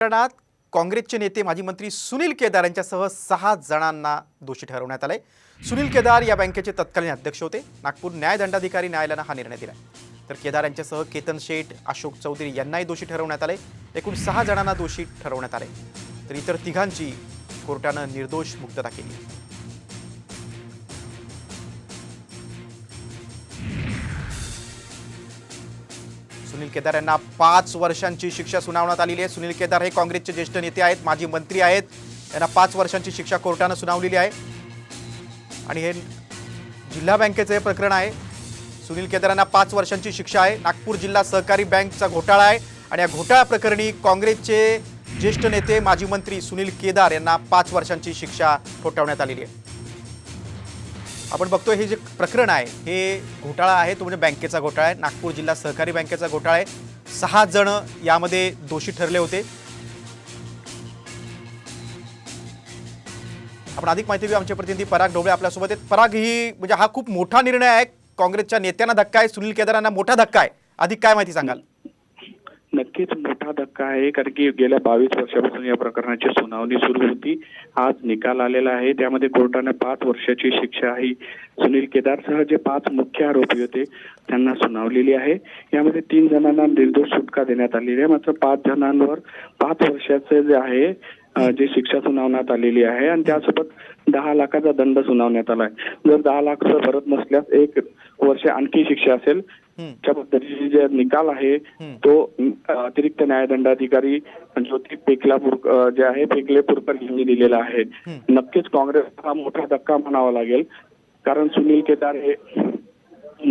प्रकरणात काँग्रेसचे नेते माजी मंत्री सुनील केदार यांच्यासह 6 जणांना दोषी ठरवण्यात आले। सुनील केदार या बँकेचे तत्कालीन अध्यक्ष होते। नागपूर न्यायदंडाधिकारी न्यायालयाने हा निर्णय दिला। तर केदार यांच्यासह केतन शेठ, अशोक चौधरी यांनाही दोषी ठरवण्यात आले। एकूण 6 जणांना दोषी ठरवण्यात आले। तर इतर तिघांची कोर्टाने निर्दोष मुक्तता केली। सुनील केदार यांना 5 वर्षांची शिक्षा सुनावण्यात आलेली आहे। सुनील केदार हे काँग्रेसचे ज्येष्ठ नेते आहेत, माजी मंत्री आहेत। यांना 5 वर्षांची शिक्षा कोर्टाने सुनावलेली आहे आणि हे जिल्हा बँकेचे प्रकरण आहे। सुनील केदार यांना 5 वर्षांची शिक्षा आहे। नागपूर जिल्हा सहकारी बँकचा घोटाळा आहे आणि या घोटाळा प्रकरणी काँग्रेसचे ज्येष्ठ नेते माजी मंत्री सुनील केदार यांना 5 वर्षांची शिक्षा ठोठावण्यात आलेली आहे। आपण बघतोय हे जे प्रकरण आहे हे घोटाळा आहे, तो म्हणजे बँकेचा घोटाळा आहे। नागपूर जिल्हा सहकारी बँकेचा घोटाळा आहे। 6 जण यामध्ये दोषी ठरले होते। आपण अधिक माहिती घेऊ, आमचे प्रतिनिधी पराग ढोबळे आपल्यासोबत आहेत। पराग, ही म्हणजे हा खूप मोठा निर्णय आहे, काँग्रेसच्या नेत्यांना धक्का आहे, सुनील केदारांना मोठा धक्का आहे। अधिक काय माहिती सांगाल? नक्कीच मोठा धक्का आहे, कारण की गेल्या 22 वर्षापासून या प्रकरणाची सुनावणी सुरू होती। आज निकाल आलेला आहे, त्यामध्ये कोर्टाने 5 वर्षाची शिक्षा ही सुनील केदारसह जे 5 मुख्य आरोपी होते त्यांना सुनावलेली आहे। यामध्ये 3 जणांना निर्दोष सुटका देण्यात आलेली आहे, मात्र 5 जणांवर 5 वर्षाचे जे आहे जे शिक्षा सुनावण्यात आलेली आहे आणि त्यासोबत 10 लाखाचा दंड सुनावण्यात आलाय। जर 10 लाख भरत नसल्यास 1 वर्ष आणखी शिक्षा असेल। त्या पद्धतीचे जे निकाल आहे तो अतिरिक्त न्यायदंडाधिकारी ज्योती पेकलापूर जे आहे पेकलेपूरकर यांनी दिलेला आहे। नक्कीच काँग्रेसला मोठा धक्का म्हणावा लागेल, कारण सुनील केदार हे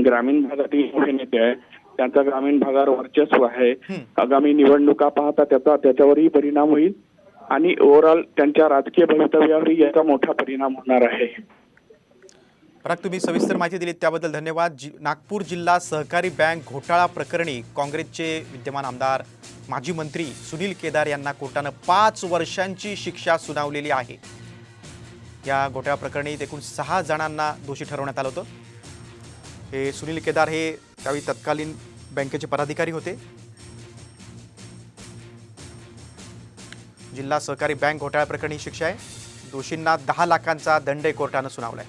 ग्रामीण भागातील मोठे नेते आहे, त्यांचा ग्रामीण भागावर वर्चस्व आहे। आगामी निवडणुका पाहता त्याच्यावरही परिणाम होईल आणि ओव्हरऑल त्यांच्या राजकीय भवितव्यावरही याचा मोठा परिणाम होणार आहे। पराग, तुम्ही सविस्तर माहिती दिली त्याबद्दल धन्यवाद। नागपूर जिल्हा सहकारी बँक घोटाळा प्रकरणी काँग्रेसचे विद्यमान आमदार माजी मंत्री सुनील केदार यांना कोर्टाने 5 वर्षांची शिक्षा सुनावलेली आहे। या घोटाळा प्रकरणी एकूण 6 जणांना दोषी ठरवण्यात आलं होतं। हे सुनील केदार हे त्यावेळी तत्कालीन बँकेचे पदाधिकारी होते। जिल्हा सहकारी बँक घोटाळा प्रकरणी शिक्षा आहे। दोषींना 10 लाखांचा दंड कोर्टाने सुनावलाय।